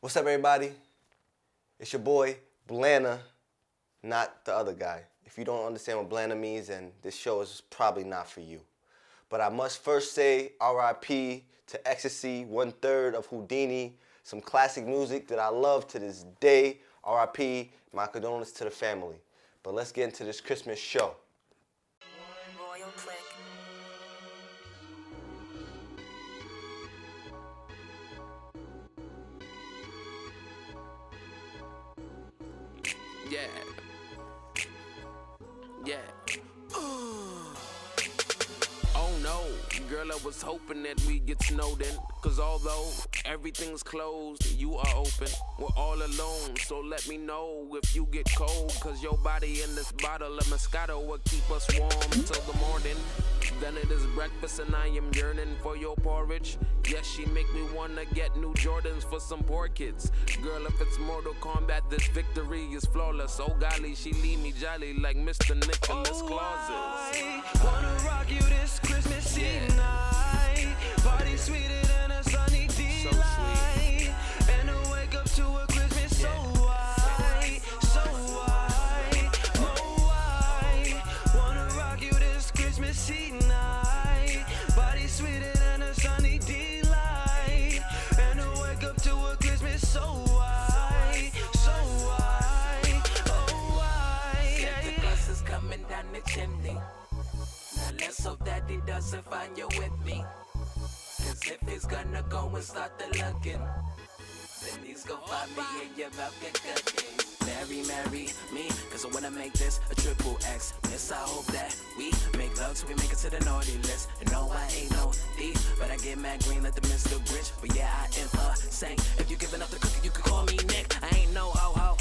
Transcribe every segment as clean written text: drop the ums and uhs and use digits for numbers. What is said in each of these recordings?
What's up, everybody? It's your boy, Blana, not the other guy. If you don't understand what Blana means, then this show is probably not for you. But I must first say R.I.P. to Ecstasy, 1/3 of Houdini, some classic music that I love to this day. R.I.P. My condolences to the family. But let's get into this Christmas show. Royal Click. Yeah. Yeah. Oh no, girl, I was hoping that we get snowed in. Cause although everything's closed, you are open. We're all alone, so let me know if you get cold. Cause your body in this bottle of Moscato will keep us warm till the morning. Then it is breakfast and I am yearning for your porridge. Yes, she make me wanna get new Jordans for some poor kids. Girl, if it's Mortal Kombat, this victory is flawless. Oh golly, she leave me jolly like Mr. Nicholas Clauses. I wanna rock you this Christmas Eve night. Party sweeter than a sunny delight. And to wake up to a Christmas so white, so white. Oh, I wanna rock you this Christmas Eve night. Body sweeter than a sunny delight. And to wake up to a Christmas so white, so white. Oh, I. Santa Claus is coming down the chimney. Now let's hope that he doesn't find you with me. Cause if he's gonna go and start the looking, then he's gonna find me in your mouth and cookies. Marry me, cause I wanna make this a triple X. Yes, I hope that we make love till we make it to the naughty list. And no, I ain't no thief, but I get mad green like the Mr. Grinch. But yeah, I am a saint. If you giving up the cookie, you can call me Nick. I ain't no ho.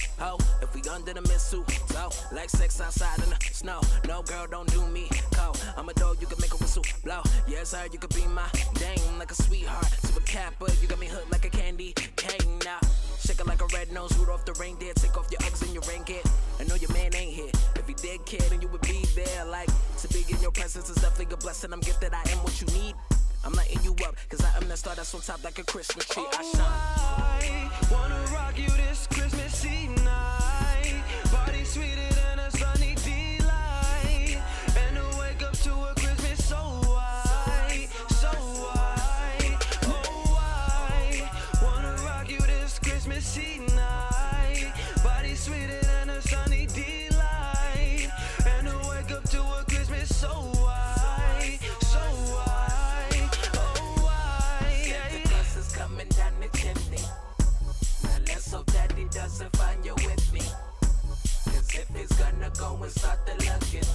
If we under the mistletoe, like sex outside in the snow. No, girl, don't do me cold. I'm a dog, you can make a whistle blow. Yes, sir, you could be my dame like a sweetheart. Super cat, but you got me hooked like a candy cane now. Shake it like a red nose, root off the reindeer. Take off your Uggs and your rain gear. I know your man ain't here. If he did care, then you would be there. Like, to be in your presence is definitely a blessing. I'm gifted, I am what you need. I'm lighting you up, cause I am the star that's on top like a Christmas tree. I shine. I wanna rock you this Christmas Eve night. Party sweeter than a sunny delight. And to wake up to a Christmas so white, so white. Oh, I wanna rock you this Christmas Eve night. Body sweeter than a sunny delight. And to wake up to a Christmas so white, so white. Oh, I. Santa Claus is coming down the chimney. Now let's hope that he doesn't find you with me. Cause if he's gonna go and start the looking,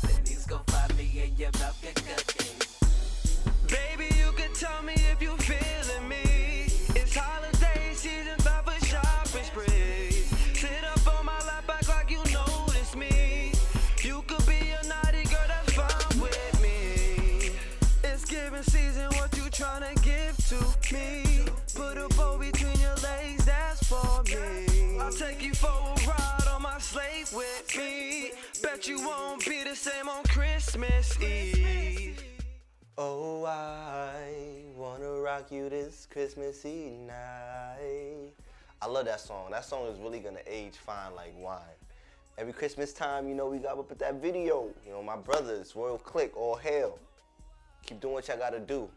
then he's gonna find me in your mouth and cookies. Baby, you can tell me if you feeling me. It's holiday season, time for shopping sprees. Sit up on my lap, act like you notice me. You could be a naughty girl, that's fine with me. It's giving season, what you tryna give to me? Put a bow between your legs, that's for me. I'll take you for a ride on my sleigh with me. Bet you won't be the same on Christmas Eve. Oh, I wanna rock you this Christmas Eve night. I love that song. That song is really gonna age fine like wine. Every Christmas time, you know, we gotta put that video. You know, my brothers, Royal Click, all hail. Keep doing what y'all gotta do.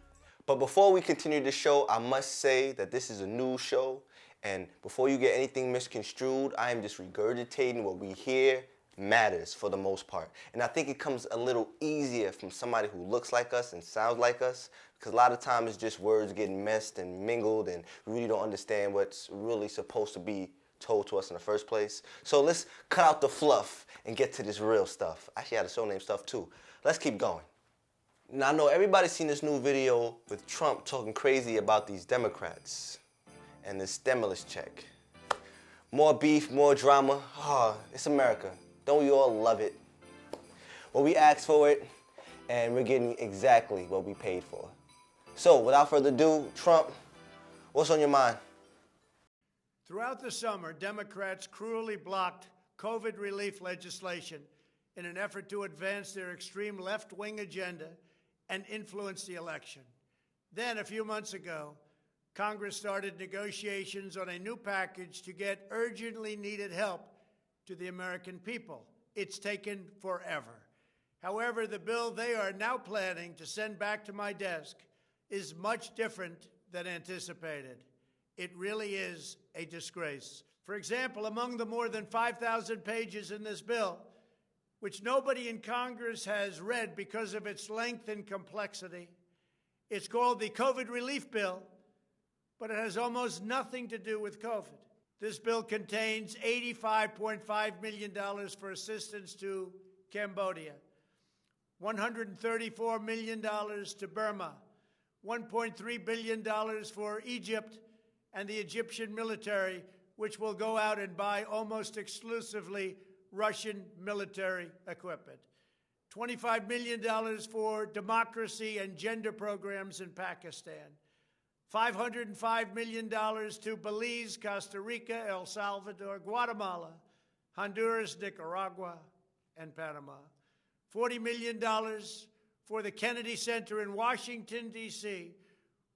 But before we continue the show, I must say that this is a news show. And before you get anything misconstrued, I am just regurgitating what we hear matters for the most part. And I think it comes a little easier from somebody who looks like us and sounds like us, because a lot of times it's just words getting messed and mingled and we really don't understand what's really supposed to be told to us in the first place. So let's cut out the fluff and get to this real stuff. I actually had a show named Stuff too. Let's keep going. Now I know everybody's seen this new video with Trump talking crazy about these Democrats and this stimulus check. More beef, more drama. It's America. Don't we all love it? Well, we asked for it, and we're getting exactly what we paid for. So, without further ado, Trump, what's on your mind? Throughout the summer, Democrats cruelly blocked COVID relief legislation in an effort to advance their extreme left-wing agenda and influence the election. Then, a few months ago, Congress started negotiations on a new package to get urgently needed help to the American people. It's taken forever. However, the bill they are now planning to send back to my desk is much different than anticipated. It really is a disgrace. For example, among the more than 5,000 pages in this bill, which nobody in Congress has read because of its length and complexity, it's called the COVID Relief Bill, but it has almost nothing to do with COVID. This bill contains $85.5 million for assistance to Cambodia, $134 million to Burma, $1.3 billion for Egypt and the Egyptian military, which will go out and buy almost exclusively Russian military equipment, $25 million for democracy and gender programs in Pakistan, $505 million to Belize, Costa Rica, El Salvador, Guatemala, Honduras, Nicaragua, and Panama, $40 million for the Kennedy Center in Washington, D.C.,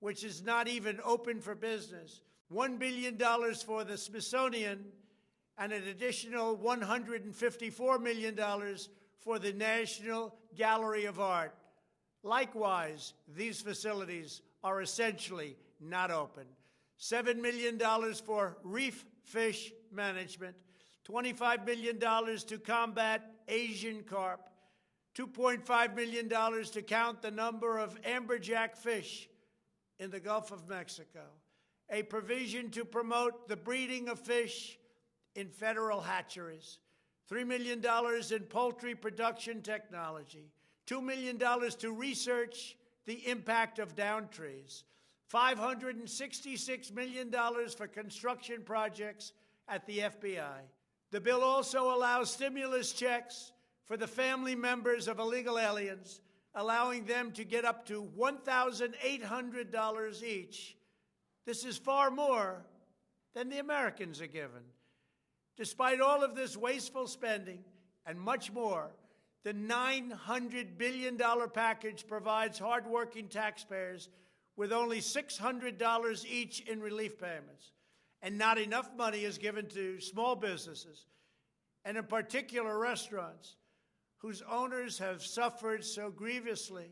which is not even open for business, $1 billion for the Smithsonian, and an additional $154 million for the National Gallery of Art. Likewise, these facilities are essentially not open. $7 million for reef fish management, $25 million to combat Asian carp, $2.5 million to count the number of amberjack fish in the Gulf of Mexico, a provision to promote the breeding of fish in federal hatcheries, $3 million in poultry production technology, $2 million to research the impact of down trees, $566 million for construction projects at the FBI. The bill also allows stimulus checks for the family members of illegal aliens, allowing them to get up to $1,800 each. This is far more than the Americans are given. Despite all of this wasteful spending and much more, the $900 billion package provides hardworking taxpayers with only $600 each in relief payments. And not enough money is given to small businesses, and in particular restaurants, whose owners have suffered so grievously.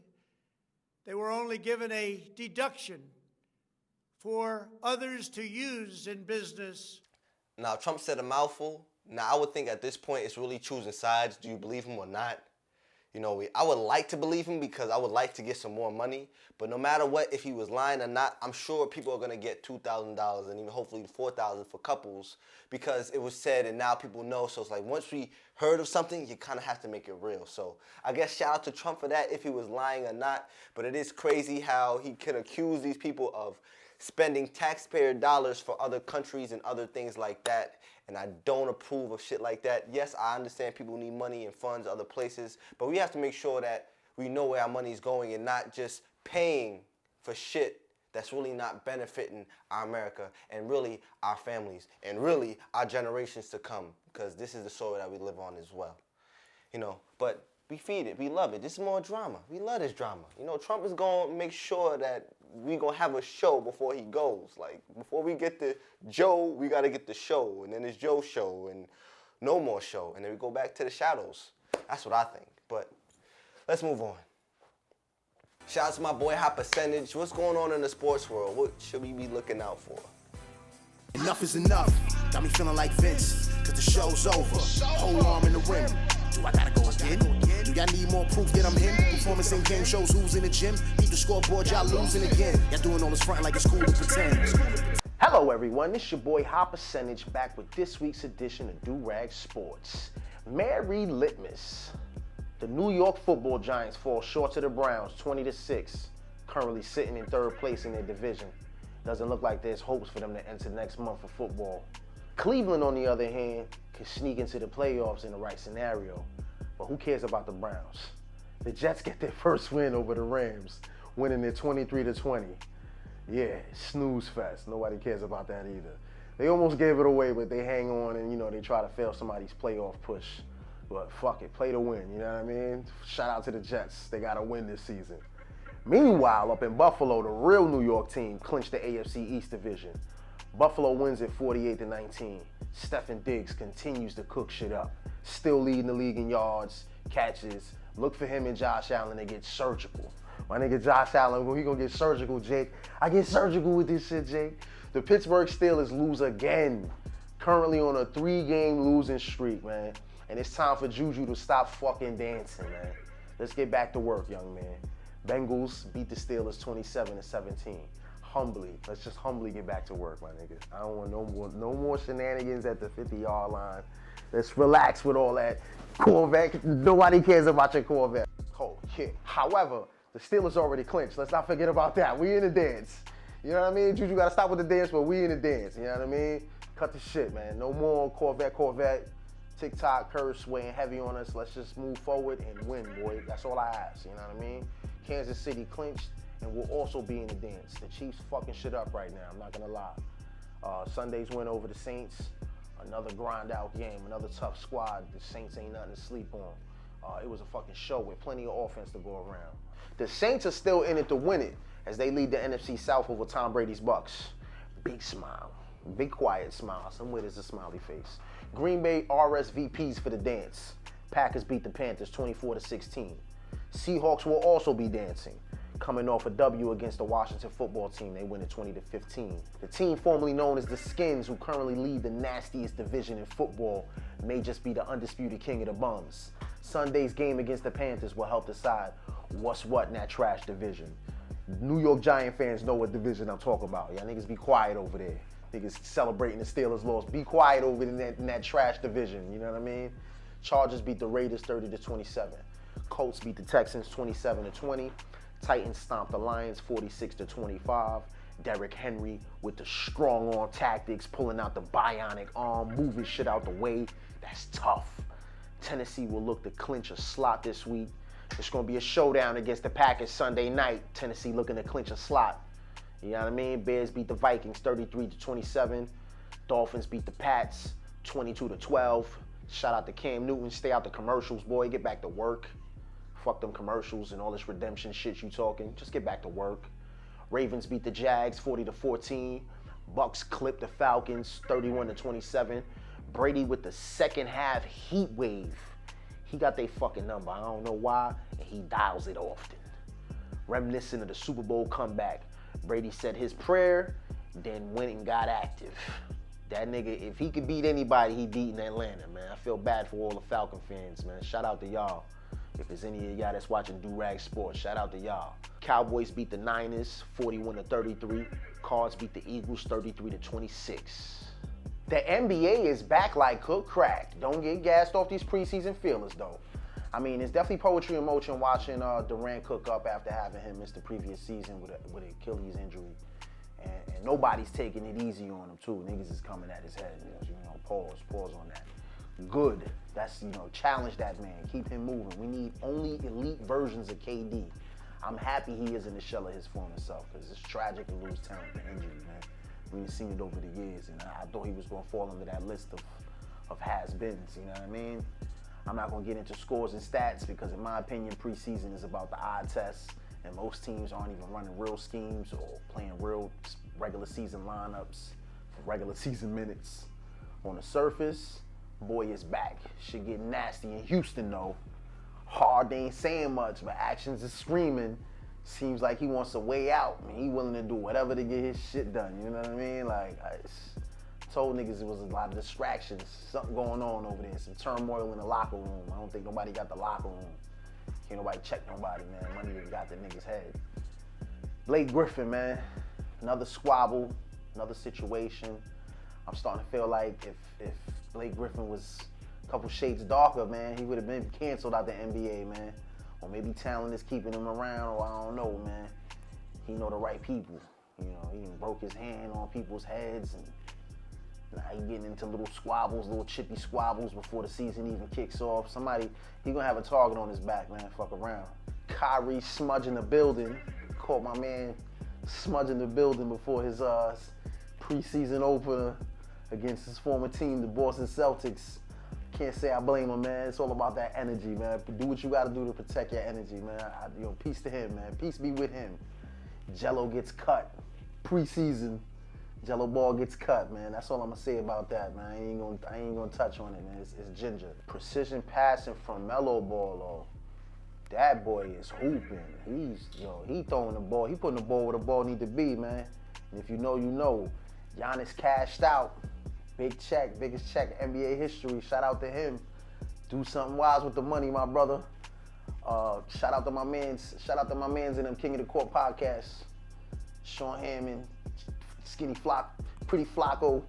They were only given a deduction for others to use in business. Now, Trump said a mouthful. Now, I would think at this point it's really choosing sides. Do you believe him or not? You know, I would like to believe him because I would like to get some more money. But no matter what, if he was lying or not, I'm sure people are going to get $2,000 and even hopefully $4,000 for couples because it was said and now people know. So it's like once we heard of something, you kind of have to make it real. So I guess shout out to Trump for that if he was lying or not. But it is crazy how he can accuse these people of spending taxpayer dollars for other countries and other things like that. And I don't approve of shit like that. Yes, I understand people need money and funds other places, but we have to make sure that we know where our money is going and not just paying for shit that's really not benefiting our America and really our families and really our generations to come, because this is the soil that we live on as well. You know, but we feed it, we love it. This is more drama. We love this drama. You know, Trump is going to make sure that we're going to have a show before he goes. Like, before we get to Joe, we got to get the show. And then it's Joe's show and no more show. And then we go back to the shadows. That's what I think. But let's move on. Shout out to my boy High Percentage. What's going on in the sports world? What should we be looking out for? Enough is enough. Got me feeling like Vince, cause the show's over. Whole arm in the rim. Do I gotta go again? Do y'all need more proof that I'm him? Performance in game shows, who's in the gym? Keep the scoreboard, y'all losing again. Y'all doing all this frontin' like it's cool to pretend. Hello everyone, it's your boy High Percentage back with this week's edition of Do-Rag Sports. Mary Litmus. The New York Football Giants fall short to the Browns 20-6, currently sitting in third place in their division. Doesn't look like there's hopes for them to enter next month for football. Cleveland, on the other hand, can sneak into the playoffs in the right scenario. But who cares about the Browns? The Jets get their first win over the Rams, winning it 23-20. Yeah, snooze fest. Nobody cares about that either. They almost gave it away, but they hang on and, you know, they try to fail somebody's playoff push. But fuck it, play to win, you know what I mean? Shout out to the Jets. They got to win this season. Meanwhile, up in Buffalo, the real New York team clinched the AFC East division. Buffalo wins at 48-19. Stefon Diggs continues to cook shit up. Still leading the league in yards, catches. Look for him and Josh Allen to get surgical. My nigga Josh Allen, he gonna get surgical, Jake. I get surgical with this shit, Jake. The Pittsburgh Steelers lose again. Currently on a 3-game losing streak, man. And it's time for Juju to stop fucking dancing, man. Let's get back to work, young man. Bengals beat the Steelers 27-17. Let's just humbly get back to work, my nigga. I don't want no more shenanigans at the 50-yard line. Let's relax with all that Corvette. Nobody cares about your Corvette. Oh, shit. However, the Steelers already clinched. Let's not forget about that. We in the dance. You know what I mean? Juju gotta stop with the dance, but we in the dance. You know what I mean? Cut the shit, man. No more Corvette. TikTok curse weighing heavy on us. Let's just move forward and win, boy. That's all I ask. You know what I mean? Kansas City clinched and will also be in the dance. The Chiefs fucking shit up right now. I'm not gonna lie. Sunday's win over the Saints. Another grind out game, another tough squad. The Saints ain't nothing to sleep on. It was a fucking show with plenty of offense to go around. The Saints are still in it to win it as they lead the NFC South over Tom Brady's Bucks. Big smile. Big quiet smile. Somewhere there's a smiley face. Green Bay RSVPs for the dance. Packers beat the Panthers 24-16. Seahawks will also be dancing. Coming off a W against the Washington football team, they win at 20-15. The team formerly known as the Skins, who currently lead the nastiest division in football, may just be the undisputed king of the bums. Sunday's game against the Panthers will help decide what's what in that trash division. New York Giant fans know what division I'm talking about. Y'all niggas be quiet over there. Niggas celebrating the Steelers' loss. Be quiet over in that trash division, you know what I mean? Chargers beat the Raiders 30-27. Colts beat the Texans 27-20. Titans stomped the Lions 46-25. Derrick Henry with the strong arm tactics, pulling out the bionic arm, moving shit out the way. That's tough. Tennessee will look to clinch a slot this week. It's going to be a showdown against the Packers Sunday night. Tennessee looking to clinch a slot. You know what I mean? Bears beat the Vikings 33-27. Dolphins beat the Pats 22-12. Shout out to Cam Newton. Stay out the commercials, boy. Get back to work. Fuck them commercials and all this redemption shit you talking. Just get back to work. Ravens beat the Jags 40-14. Bucks clipped the Falcons 31-27. Brady with the second half heat wave. He got their fucking number. I don't know why, and he dials it often. Reminiscent of the Super Bowl comeback. Brady said his prayer, then went and got active. That nigga, if he could beat anybody, he beat in Atlanta, man. I feel bad for all the Falcon fans, man. Shout out to y'all. If there's any of y'all that's watching Do-Rag Sports, shout out to y'all. Cowboys beat the Niners 41-33. Cards beat the Eagles 33-26. The NBA is back like cook crack. Don't get gassed off these preseason feelings, though. I mean, it's definitely poetry in motion watching Durant cook up after having him miss the previous season with an Achilles injury. And nobody's taking it easy on him, too. Niggas is coming at his head. You know, pause on that. Good. That's, challenge that man. Keep him moving. We need only elite versions of KD. I'm happy he isn't a shell of his former self, because it's tragic to lose talent to injury, man. We've seen it over the years, and I thought he was going to fall under that list of has-beens, you know what I mean? I'm not going to get into scores and stats because, in my opinion, preseason is about the eye test, and most teams aren't even running real schemes or playing real regular season lineups for regular season minutes. On the surface, boy is back. Shit get nasty in Houston, though. Hard, they ain't saying much, but actions is screaming. Seems like he wants a way out. I mean, he willing to do whatever to get his shit done, you know what I mean? Like, I told niggas it was a lot of distractions, something going on over there, some turmoil in the locker room. I don't think nobody got the locker room. Can't nobody check nobody, man. Money that got the nigga's head. Blake Griffin, man. Another squabble, another situation. I'm starting to feel like if Blake Griffin was a couple shades darker, man, he would have been canceled out the NBA, man. Or maybe talent is keeping him around, or I don't know, man. He know the right people. You know, he broke his hand on people's heads, and now he getting into little squabbles, little chippy squabbles before the season even kicks off. He gonna have a target on his back, man. Fuck around. Kyrie smudging the building. Caught my man smudging the building before his preseason opener against his former team, the Boston Celtics. Can't say I blame him, man. It's all about that energy, man. Do what you got to do to protect your energy, man. Peace to him, man. Peace be with him. Jello gets cut. Preseason, Jello ball gets cut, man. That's all I'm gonna say about that, man. I ain't gonna touch on it, man. It's ginger. Precision passing from Melo Ball, though. That boy is hooping. He throwing the ball. He putting the ball where the ball need to be, man. And if you know, you know. Giannis cashed out. Big check, biggest check in NBA history. Shout out to him. Do something wise with the money, my brother. Shout out to my mans in them King of the Court podcasts. Sean Hammond, Skinny Flock, Pretty Flocko,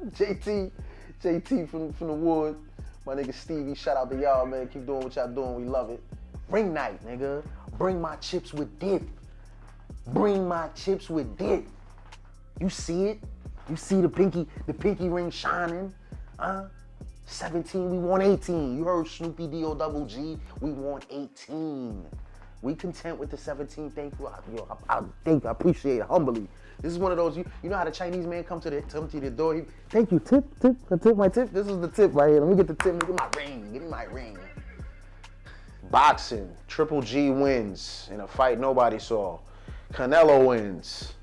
JT from the Wood. My nigga Stevie, shout out to y'all, man. Keep doing what y'all doing. We love it. Ring night, nigga. Bring my chips with dip. Bring my chips with dip. You see it? You see the pinky ring shining? 17, we want 18. You heard Snoopy D-O double G, we want 18. We content with the 17, thank you. I appreciate it humbly. This is one of those, you know how the Chinese man come to the door, thank you, tip, my tip. This is the tip right here. Let me get the tip, give me my ring. Boxing, Triple G wins in a fight nobody saw. Canelo wins.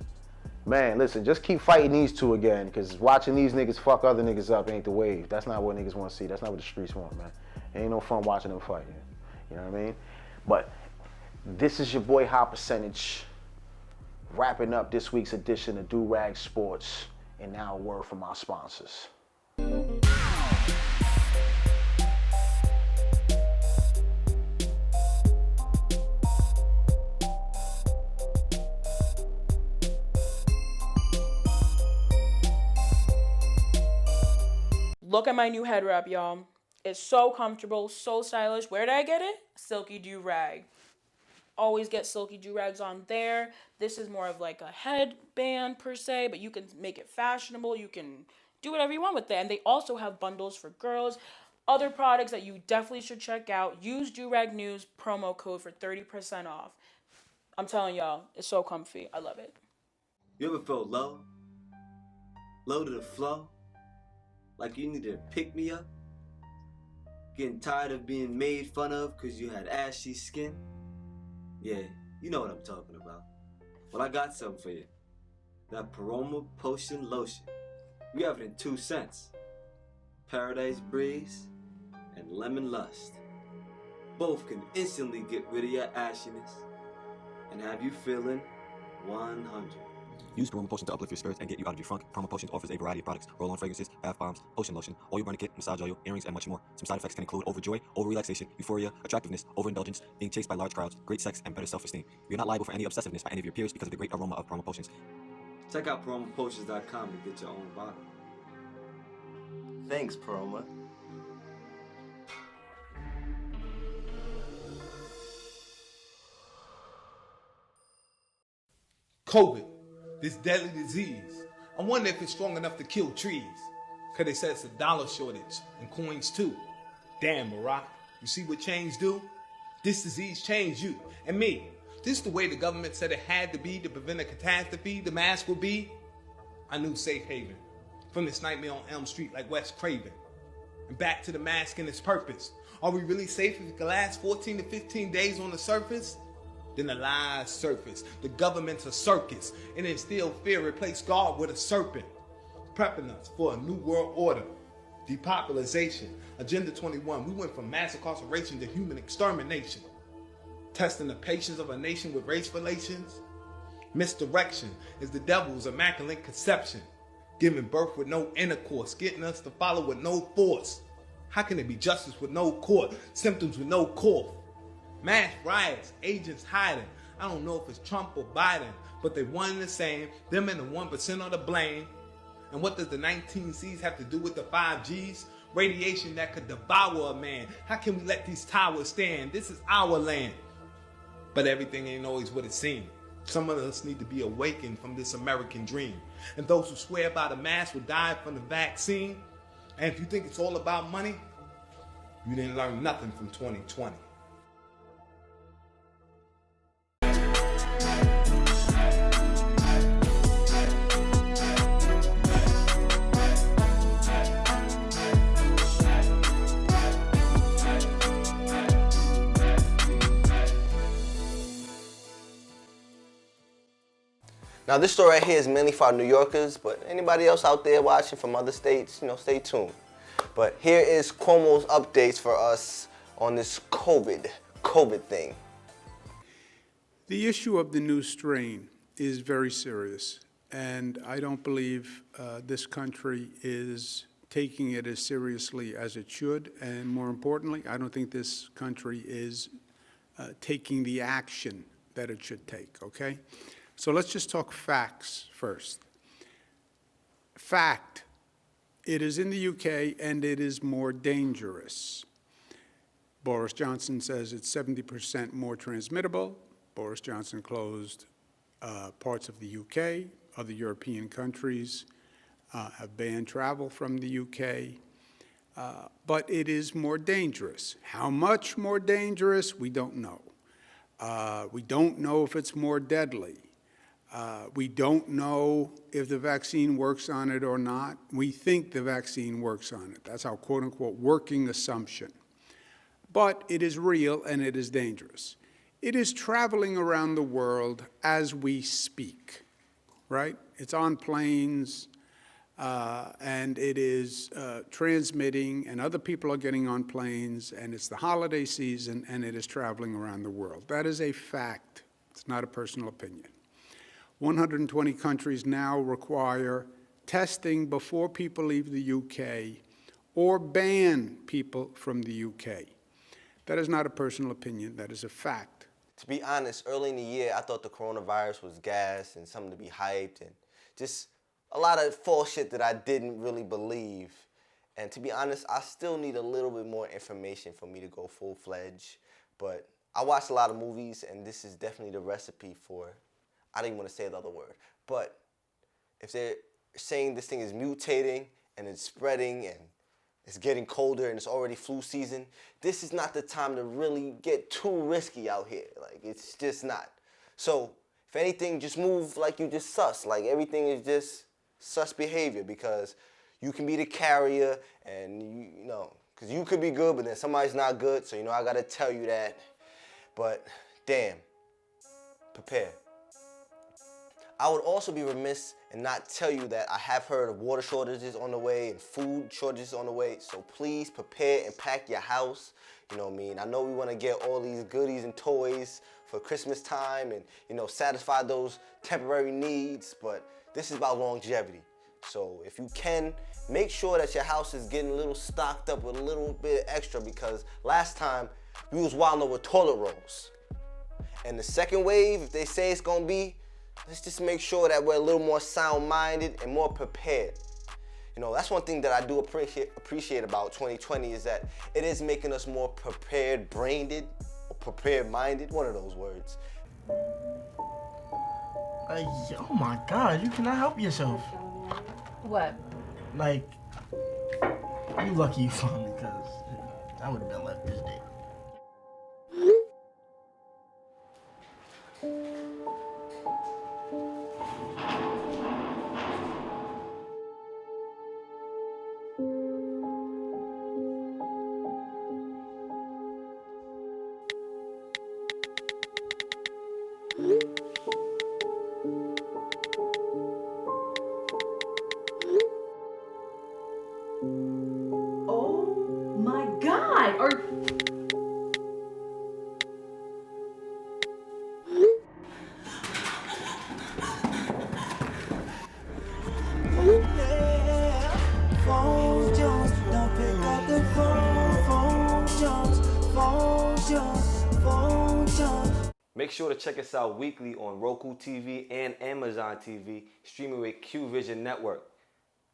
Man, listen, just keep fighting these two again, because watching these niggas fuck other niggas up ain't the wave. That's not what niggas want to see. That's not what the streets want, man. It ain't no fun watching them fight. You know what I mean? But this is your boy High Percentage, wrapping up this week's edition of Do-Rag Sports. And now a word from our sponsors. Look at my new head wrap, y'all. It's so comfortable, so stylish. Where did I get it? Silky Do-Rag. Always get Silky Do-Rags on there. This is more of like a headband per se, but you can make it fashionable. You can do whatever you want with it. And they also have bundles for girls. Other products that you definitely should check out. Use Do-Rag News promo code for 30% off. I'm telling y'all, it's so comfy. I love it. You ever felt low? Low to the flow? Like you need to pick me up? Getting tired of being made fun of because you had ashy skin? Yeah, you know what I'm talking about. Well, I got something for you. That Paroma Potion Lotion. We have it in 2 scents. Paradise Breeze and Lemon Lust. Both can instantly get rid of your ashiness and have you feeling 100. Use Paroma Potion to uplift your spirits and get you out of your funk. Paroma Potion offers a variety of products: roll-on fragrances, bath bombs, potion lotion, oil burning kit, massage oil, earrings, and much more. Some side effects can include overjoy, over-relaxation, euphoria, attractiveness, overindulgence, being chased by large crowds, great sex, and better self-esteem. You're not liable for any obsessiveness by any of your peers because of the great aroma of Paroma Potions. Check out ParomaPotions.com to get your own bottle. Thanks, Paroma. COVID, this deadly disease. I wonder if it's strong enough to kill trees. Cause they said it's a dollar shortage and coins too. Damn, Barack, you see what change do? This disease changed you and me. This is the way the government said it had to be to prevent a catastrophe. The mask would be. I knew safe haven from this nightmare on Elm Street like Wes Craven. And back to the mask and its purpose. Are we really safe if it can last 14 to 15 days on the surface? Then the lies surface. The government's a circus. And instill fear, replace God with a serpent. Prepping us for a new world order. Depopulation. Agenda 21. We went from mass incarceration to human extermination. Testing the patience of a nation with race relations. Misdirection is the devil's immaculate conception. Giving birth with no intercourse. Getting us to follow with no force. How can it be justice with no court? Symptoms with no cough. Mass riots, agents hiding. I don't know if it's Trump or Biden, but they one and the same. Them and the 1% are to blame. And what does the 19 C's have to do with the 5 G's? Radiation that could devour a man. How can we let these towers stand? This is our land. But everything ain't always what it seems. Some of us need to be awakened from this American dream. And those who swear by the mask will die from the vaccine. And if you think it's all about money, you didn't learn nothing from 2020. Now this story right here is mainly for our New Yorkers, but anybody else out there watching from other states, stay tuned. But here is Cuomo's updates for us on this COVID thing. The issue of the new strain is very serious, and I don't believe this country is taking it as seriously as it should, and more importantly, I don't think this country is taking the action that it should take, okay? So let's just talk facts first. Fact, it is in the UK and it is more dangerous. Boris Johnson says it's 70% more transmittable. Boris Johnson closed parts of the UK. Other European countries have banned travel from the UK. But it is more dangerous. How much more dangerous? We don't know. We don't know if it's more deadly. We don't know if the vaccine works on it or not. We think the vaccine works on it. That's our quote-unquote working assumption. But it is real and it is dangerous. It is traveling around the world as we speak, right? It's on planes, and it is transmitting, and other people are getting on planes, and it's the holiday season, and it is traveling around the world. That is a fact. It's not a personal opinion. 120 countries now require testing before people leave the UK or ban people from the UK. That is not a personal opinion. That is a fact. To be honest, early in the year, I thought the coronavirus was gas and something to be hyped and just a lot of false shit that I didn't really believe. And to be honest, I still need a little bit more information for me to go full-fledged. But I watched a lot of movies, and this is definitely the recipe for, I didn't want to say the other word, but if they're saying this thing is mutating and it's spreading and it's getting colder and it's already flu season, this is not the time to really get too risky out here. Like, it's just not. So, if anything, just move like you just sus. Like, everything is just sus behavior, because you can be the carrier and, you know, because you could be good, but then somebody's not good. So, I got to tell you that. But, damn, prepare. I would also be remiss and not tell you that I have heard of water shortages on the way and food shortages on the way. So please prepare and pack your house. You know what I mean? I know we want to get all these goodies and toys for Christmas time and, satisfy those temporary needs, but this is about longevity. So if you can, make sure that your house is getting a little stocked up with a little bit extra, because last time we was wilding with toilet rolls. And the second wave, if they say it's going to be, let's just make sure that we're a little more sound-minded and more prepared. That's one thing that I do appreciate about 2020 is that it is making us more prepared-brained or prepared-minded, one of those words. Oh my God, you cannot help yourself. What? Like, you lucky you found me, because I would have been left this day. Oh my God! Make sure to check us out weekly on Roku TV and Amazon TV, streaming with Q Vision Network.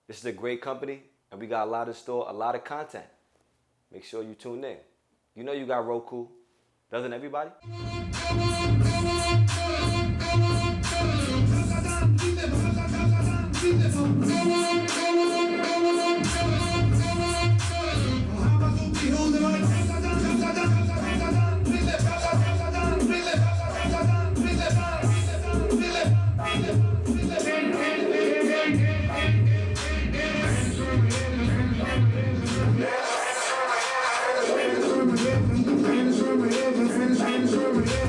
This is a great company, and we got a lot in store, a lot of content. Make sure you tune in. You got Roku. Doesn't everybody? Hands from heaven,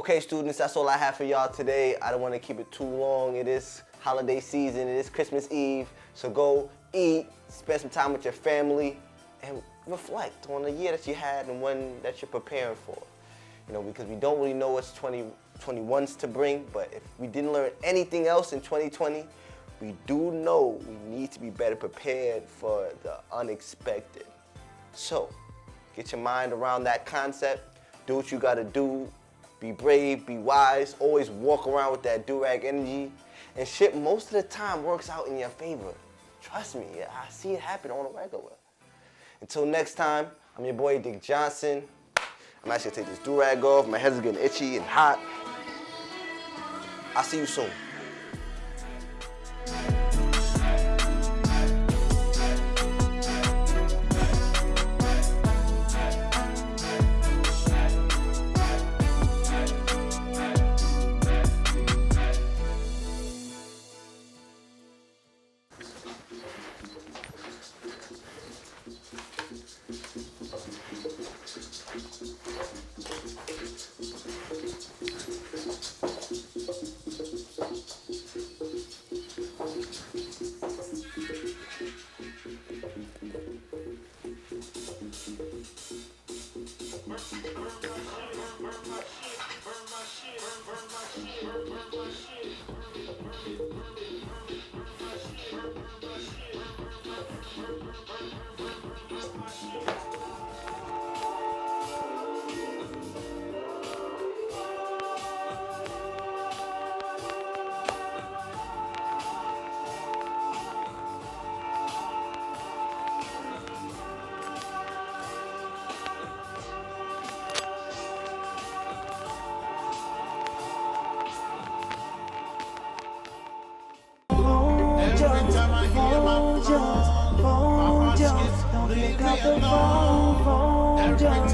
Okay, students, that's all I have for y'all today. I don't want to keep it too long. It is holiday season. It is Christmas Eve. So go eat, spend some time with your family, and reflect on the year that you had and one that you're preparing for. You know, because we don't really know what's 2021's to bring, but if we didn't learn anything else in 2020, we do know we need to be better prepared for the unexpected. So, get your mind around that concept, do what you gotta do, be brave, be wise, always walk around with that do-rag energy, and shit most of the time works out in your favor. Trust me, I see it happen on a regular. Until next time, I'm your boy Dick Johnson. I'm actually gonna take this do-rag off, my head's getting itchy and hot. I'll see you soon. Phone Jones, don't pick up the phone Jones.